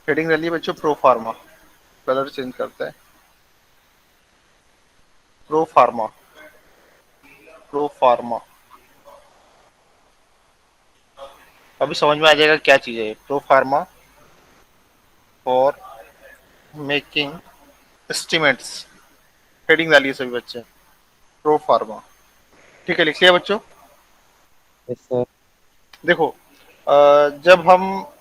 Heading डालिए बच्चों pro pharma, colour change करते हैं, प्रो फार्मा, प्रो फार्मा। अभी समझ में आ जाएगा क्या चीज है pro pharma for making estimates. Heading डालिए सभी बच्चे, प्रो फार्मा। ठीक है, लिख लिया बच्चों। Yes sir. देखो, जब हम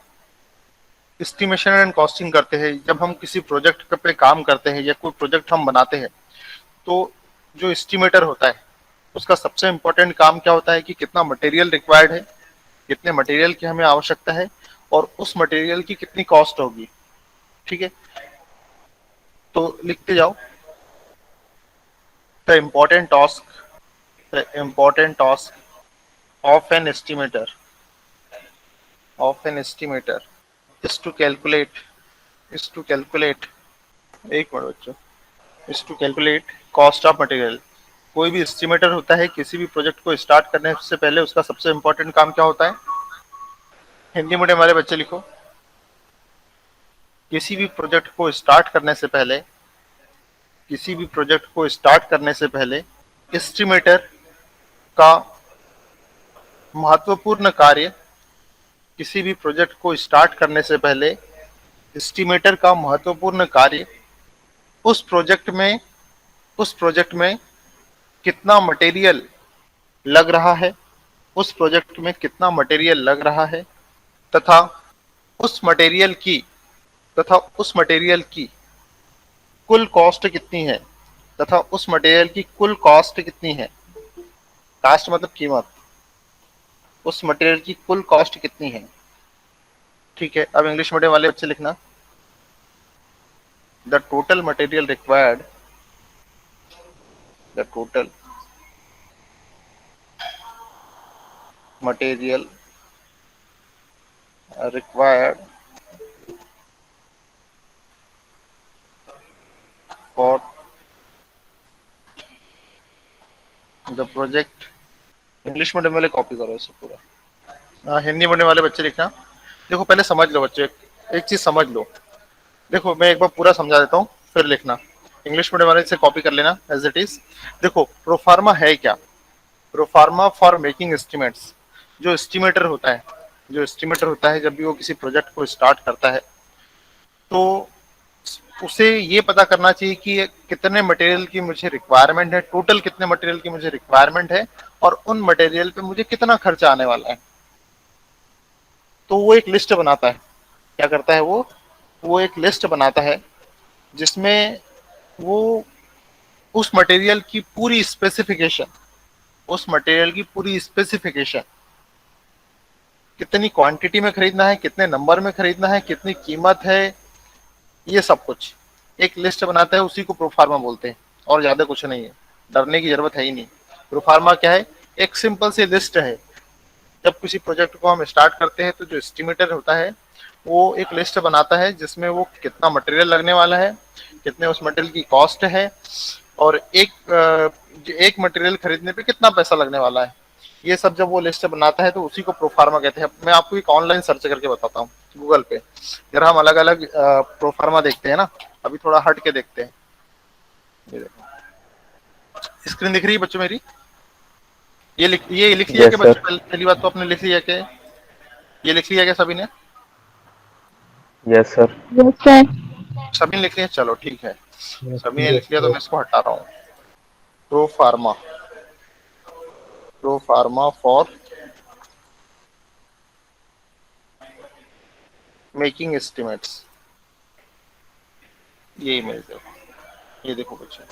एस्टिमेशन एंड कॉस्टिंग करते हैं, जब हम किसी प्रोजेक्ट पे काम करते हैं या कोई प्रोजेक्ट हम बनाते हैं, तो जो एस्टिमेटर होता है उसका सबसे इम्पोर्टेंट काम क्या होता है कि कितना मटेरियल रिक्वायर्ड है, कितने मटेरियल की हमें आवश्यकता है और उस मटेरियल की कितनी कॉस्ट होगी। ठीक है, तो लिखते जाओ। The important task, the important task of an estimator, of an estimator is to calculate, is to calculate, एक मिनट बच्चों, is to calculate cost of material. कोई भी एस्टिमेटर होता है किसी भी प्रोजेक्ट को स्टार्ट करने से पहले उसका सबसे इम्पोर्टेंट काम क्या होता है? हिंदी मीडियम वाले बच्चे लिखो। किसी भी प्रोजेक्ट को स्टार्ट करने से पहले, किसी भी प्रोजेक्ट को स्टार्ट करने से पहले एस्टिमेटर का महत्वपूर्ण कार्य, किसी भी प्रोजेक्ट को स्टार्ट करने से पहले एस्टिमेटर का महत्वपूर्ण कार्य उस प्रोजेक्ट में, उस प्रोजेक्ट में कितना मटेरियल लग रहा है, उस प्रोजेक्ट में कितना मटेरियल लग रहा है तथा उस मटेरियल की, तथा उस मटेरियल की कुल कॉस्ट कितनी है, तथा उस मटेरियल की कुल कॉस्ट कितनी है। कास्ट मतलब कीमत, उस मटेरियल की कुल कॉस्ट कितनी है। ठीक है, अब इंग्लिश मीडियम वाले बच्चे लिखना, the total material required, the total material required for the project. English medium वाले कॉपी करो इसे पूरा। हिंदी मीडियम वाले बच्चे लिखना। देखो पहले समझ लो बच्चे, एक चीज समझ लो। देखो मैं एक बार पूरा समझा देता हूँ फिर लिखना। इंग्लिश मीडियम वाले से कॉपी कर लेना एज इट इज। देखो प्रोफार्मा है क्या? Proforma for making estimates. जो एस्टिमेटर होता है, जो एस्टिमेटर होता है जब भी वो किसी प्रोजेक्ट को स्टार्ट करता है तो उसे ये पता करना चाहिए कि कितने मटेरियल की मुझे रिक्वायरमेंट है, टोटल कितने मटेरियल की मुझे रिक्वायरमेंट है और उन मटेरियल पे मुझे कितना खर्चा आने वाला है। तो वो एक लिस्ट बनाता है। क्या करता है वो एक लिस्ट बनाता है जिसमें वो उस मटेरियल की पूरी स्पेसिफिकेशन, उस मटेरियल की पूरी स्पेसिफिकेशन, कितनी क्वांटिटी में खरीदना है, कितने नंबर में खरीदना है, कितनी कीमत है, ये सब कुछ एक लिस्ट बनाता है, उसी को प्रोफार्मा बोलते हैं। और ज्यादा कुछ नहीं है, डरने की जरूरत है ही नहीं। प्रोफार्मा क्या है? एक सिंपल सी लिस्ट है। जब किसी प्रोजेक्ट को हम स्टार्ट करते हैं तो जो एस्टिमेटर होता है वो एक लिस्ट बनाता है जिसमें वो कितना मटेरियल लगने वाला है, कितने उस मटेरियल की कॉस्ट है और एक मटेरियल खरीदने पे कितना पैसा लगने वाला है। ये सब जब वो लिस्ट बनाता है तो उसी को प्रोफार्मा कहते हैं। मैं आपको एक ऑनलाइन सर्च करके बताता हूँ गूगल पे। जरा हम अलग अलग प्रोफार्मा देखते हैं ना, अभी थोड़ा हट के देखते हैं। ये देखो स्क्रीन दिख रही है बच्चों मेरी? ये लिख लिया क्या यस बच्चों? सर। पहली बात तो आपने लिख लिया क्या? ये लिख लिया क्या सभी ने? Yes sir. Yes sir. सभी ने लिख लिया, चलो ठीक है। सभी ने यस लिख लिया तो सर। मैं इसको हटा रहा हूँ। Pro pharma, pro pharma for making estimates. ये इमेज देखो, ये देखो बच्चों,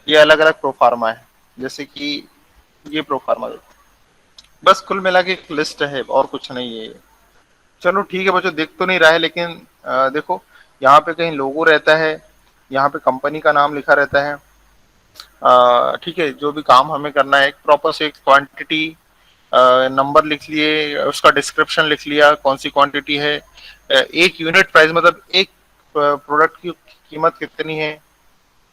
ये अलग अलग प्रो फार्मा है। जैसे कि ये प्रो फार्मा देखो, बस कुल मिला के एक लिस्ट है और कुछ नहीं है ये। चलो ठीक है बच्चों, देख तो नहीं रहा है लेकिन देखो यहाँ पे कहीं लोगो रहता है, यहाँ पे कंपनी का नाम लिखा रहता है। ठीक है, जो भी काम हमें करना है एक प्रॉपर से क्वांटिटी, नंबर लिख लिए, उसका डिस्क्रिप्शन लिख लिया कौन सी क्वांटिटी है, एक यूनिट प्राइस मतलब एक प्रोडक्ट की कीमत कितनी है,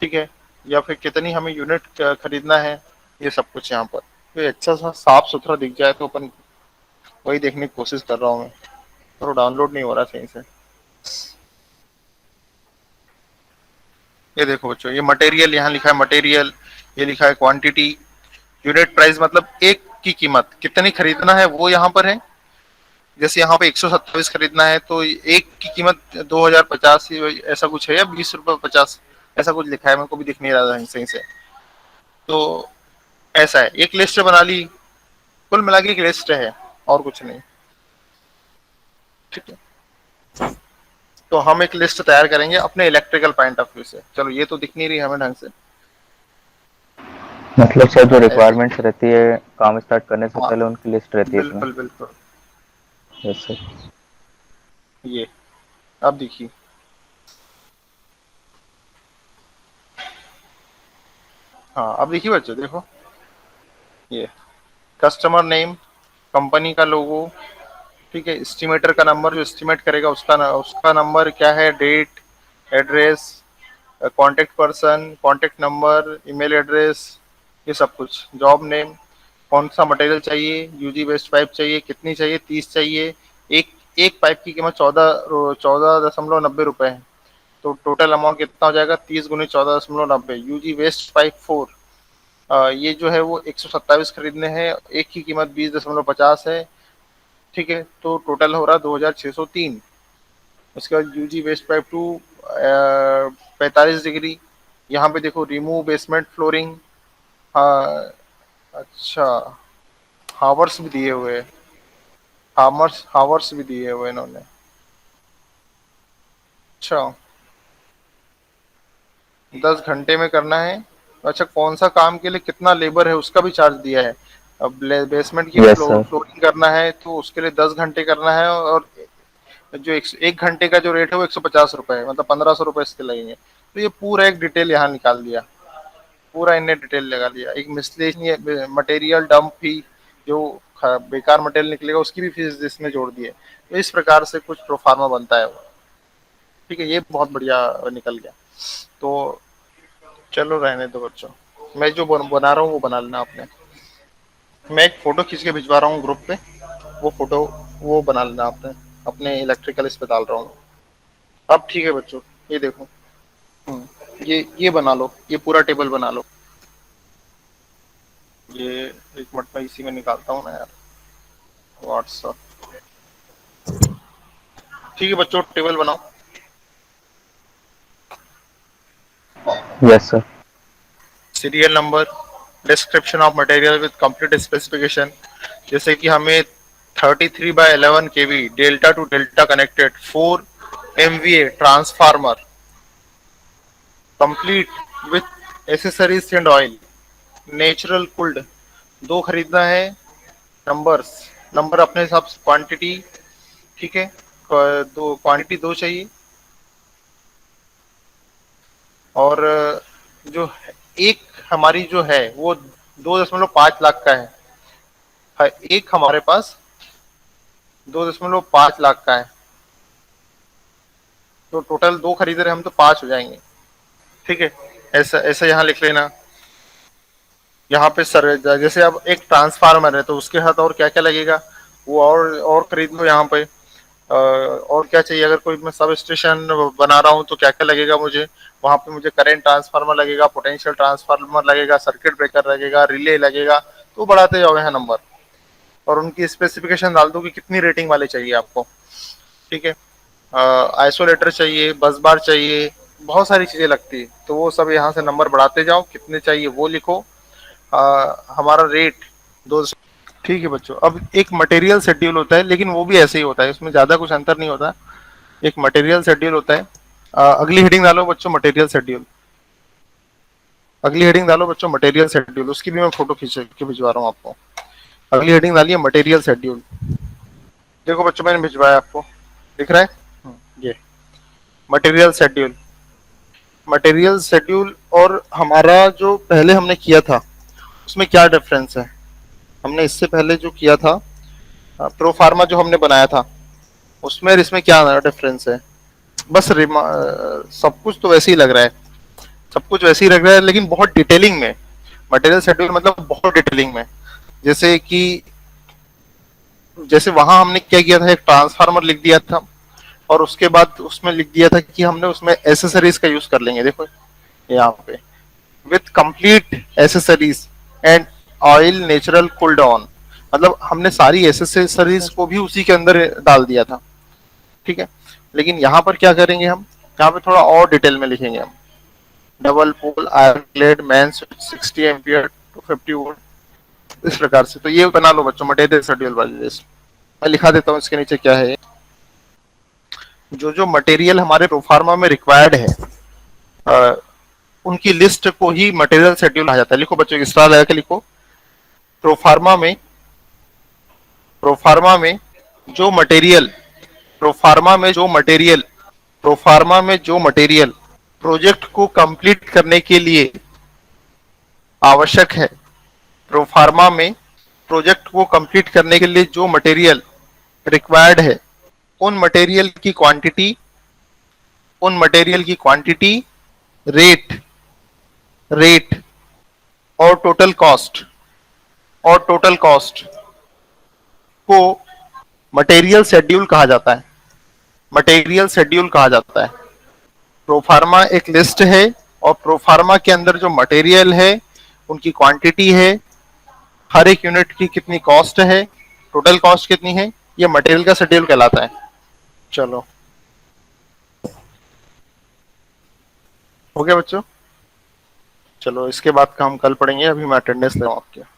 ठीक है, या फिर कितनी हमें यूनिट खरीदना है, ये सब कुछ यहाँ पर। तो अच्छा सा साफ सुथरा दिख जाए तो अपन वही देखने की कोशिश कर रहा हूँ मैं। तो डाउनलोड नहीं हो रहा सही से। ये देखो बच्चों, ये मटेरियल यहाँ लिखा है मटेरियल, ये लिखा है क्वांटिटी, यूनिट प्राइस मतलब एक की कीमत कितनी खरीदना है वो यहाँ पर है। जैसे यहाँ पे 127 खरीदना है तो एक की कीमत 2050 ऐसा कुछ है, या 20 रुपये 50 ऐसा कुछ लिखा है, मेरे को भी दिख नहीं रहा था सही से। तो ऐसा है, एक लिस्ट बना ली, कुल मिला के एक लिस्ट है और कुछ नहीं। ठीक है, तो हम एक लिस्ट तैयार करेंगे अपने इलेक्ट्रिकल पॉइंट ऑफ व्यू से। चलो ये तो दिख नहीं रही हमें ढंग से। मतलब सर जो ऐसे, रिक्वायरमेंट्स रहती है काम स्टार्ट करने से हाँ पहले उनकी लिस्ट रहती है इसमें। बिल्कुल बिल्कुल। Yes sir. ये अब देखिए, हाँ अब देखिए बच्चों, देखो ये कस्टमर नेम, कंपनी का लोगो, ठीक है, एस्टिमेटर का नंबर, जो एस्टिमेट करेगा उसका नंबर क्या है, date, address, contact person, contact number, email address, ये सब कुछ, जॉब नेम, कौन सा मटेरियल चाहिए, यूजी वेस्ट पाइप चाहिए, कितनी चाहिए, 30 चाहिए। एक एक पाइप की कीमत 14.90 रुपए है, तो टोटल अमाउंट कितना हो जाएगा, 30 × 14.90, यूजी वेस्ट पाइप 4। ये जो है वो 127 खरीदने हैं, एक की कीमत 20.50 है। ठीक है, तो टोटल हो रहा 2603। उसके बाद यूजी वेस्ट पाइप 2 45 डिग्री। यहाँ पे देखो रिमूव बेसमेंट फ्लोरिंग। हाँ, अच्छा, हावर्स भी दिए हुए हैं, हावर्स हावर्स भी दिए हुए इन्होंने। अच्छा, 10 घंटे में करना है। अच्छा, कौन सा काम के लिए कितना लेबर है उसका भी चार्ज दिया है। अब बेसमेंट की यस सर। फ्लोरिंग करना है तो उसके लिए 10 घंटे करना है, और जो एक घंटे का जो रेट है वो 150 रुपए है, मतलब 1500 रुपए इसके लगेंगे। तो ये पूरा एक डिटेल यहाँ निकाल दिया, पूरा इनने डिटेल लगा लिया। एक मिसलेनियस मटेरियल डंप फी, जो बेकार मटेरियल निकलेगा उसकी भी फीस इसमें जोड़ दी है। तो इस प्रकार से कुछ प्रोफार्मा बनता है वो। ठीक है, ये बहुत बढ़िया निकल गया। तो चलो रहने दो बच्चों, मैं जो बना रहा हूँ वो बना लेना आपने। मैं एक फोटो खींच के भिजवा रहा हूँ ग्रुप पे, वो फोटो वो बना लेना आपने, अपने इलेक्ट्रिकल इस पे डाल रहा हूँ। अब ठीक है बच्चों, ये देखो, ये बना लो, ये पूरा टेबल बना लो। ये एक मिनट में इसी में निकालता हूँ ना यार, व्हाट्सअप। ठीक है बच्चों, टेबल बनाओ। Yes sir. Serial number, description of material with complete specification. जैसे कि हमें 33/11 kV delta two delta connected 4 MVA transformer complete with accessories and oil, natural cooled, दो खरीदना है। नंबर्स, नंबर अपने हिसाब से, क्वांटिटी, ठीक है, दो क्वांटिटी दो चाहिए। और जो एक हमारी जो है वो 2.5 लाख का है। हाँ, एक हमारे पास 2.5 लाख का है, तो टोटल दो खरीद रहे हम तो 5 हो जाएंगे। ठीक है, ऐसा ऐसा यहाँ लिख लेना। यहाँ पे सर जैसे अब एक ट्रांसफार्मर है तो उसके साथ और क्या क्या लगेगा वो और खरीद लो यहाँ पे। और क्या चाहिए, अगर कोई मैं सब स्टेशन बना रहा हूँ तो क्या क्या लगेगा मुझे, वहां पे मुझे करंट ट्रांसफार्मर लगेगा, पोटेंशियल ट्रांसफार्मर लगेगा, सर्किट ब्रेकर लगेगा, रिले लगेगा। तो बढ़ाते जाओ यहाँ नंबर, और उनकी स्पेसिफिकेशन डाल दो कि कितनी रेटिंग वाले चाहिए आपको। ठीक है, आइसोलेटर चाहिए, बस बार चाहिए, बहुत सारी चीजें लगती है, तो वो सब यहाँ से नंबर बढ़ाते जाओ, कितने चाहिए वो लिखो। हमारा रेट दो। ठीक है बच्चों, अब एक मटेरियल शेड्यूल होता है, लेकिन वो भी ऐसे ही होता है, इसमें ज्यादा कुछ अंतर नहीं होता। एक मटेरियल शेड्यूल होता है। अगली हेडिंग डालो बच्चों, मटेरियल शेड्यूल। अगली हेडिंग डालो बच्चों, मटेरियल शेड्यूल, उसकी भी मैं फोटो खींच के भिजवा रहा हूँ आपको। अगली हेडिंग डालिए मटेरियल शेड्यूल। देखो बच्चों, मैंने भिजवाया आपको, दिख रहा है ये मटेरियल शेड्यूल। मटेरियल शेड्यूल और हमारा जो पहले हमने किया था उसमें क्या डिफरेंस है। हमने इससे पहले जो किया था, प्रो फार्मा जो हमने बनाया था, उसमें और इसमें क्या डिफरेंस है। बस सब कुछ तो वैसे ही लग रहा है, सब कुछ वैसे ही लग रहा है, लेकिन बहुत डिटेलिंग में। मटेरियल शेड्यूल मतलब बहुत डिटेलिंग में। जैसे कि जैसे वहां हमने क्या किया था, एक ट्रांसफार्मर लिख दिया था, और उसके बाद उसमें लिख दिया था कि हमने उसमें एसेसरीज का यूज कर लेंगे। देखो यहाँ पे with complete accessories and oil natural cool down, मतलब हमने सारी एसेसरीज को भी उसी के अंदर डाल दिया था। ठीक है, लेकिन यहाँ पर क्या करेंगे हम, यहाँ पे थोड़ा और डिटेल में लिखेंगे हम। Double pole iron clad main 60 ampere 250 volt, इस प्रकार से। तो ये बना लो बच्चों मटेरियल शेड्यूल वाली लिस्ट। मैं लिखा देता हूँ इसके नीचे क्या है। जो जो मटेरियल हमारे प्रोफार्मा में रिक्वायर्ड है, अ, उनकी लिस्ट को ही मटेरियल शेड्यूल कहा जाता है। लिखो बच्चों, स्टार लगा के लिखो। प्रोफार्मा में, प्रोफार्मा में जो मटेरियल, प्रोफार्मा में जो मटेरियल, प्रोफार्मा में जो मटेरियल प्रोजेक्ट को कंप्लीट करने के लिए आवश्यक है, प्रोफार्मा में प्रोजेक्ट को कंप्लीट करने के लिए जो मटेरियल रिक्वायर्ड है, उन मटेरियल की क्वांटिटी, उन मटेरियल की क्वांटिटी, रेट, रेट और टोटल कॉस्ट, और टोटल कॉस्ट को मटेरियल शेड्यूल कहा जाता है। मटेरियल शेड्यूल कहा जाता है। प्रोफार्मा एक लिस्ट है, और प्रोफार्मा के अंदर जो मटेरियल है, उनकी क्वांटिटी है, हर एक यूनिट की कितनी कॉस्ट है, टोटल कॉस्ट कितनी है, ये मटेरियल का शेड्यूल कहलाता है। चलो, हो गया बच्चों। चलो, इसके बाद का हम कल पढ़ेंगे, अभी मैं अटेंडेंस ले रहा हूँ आपके।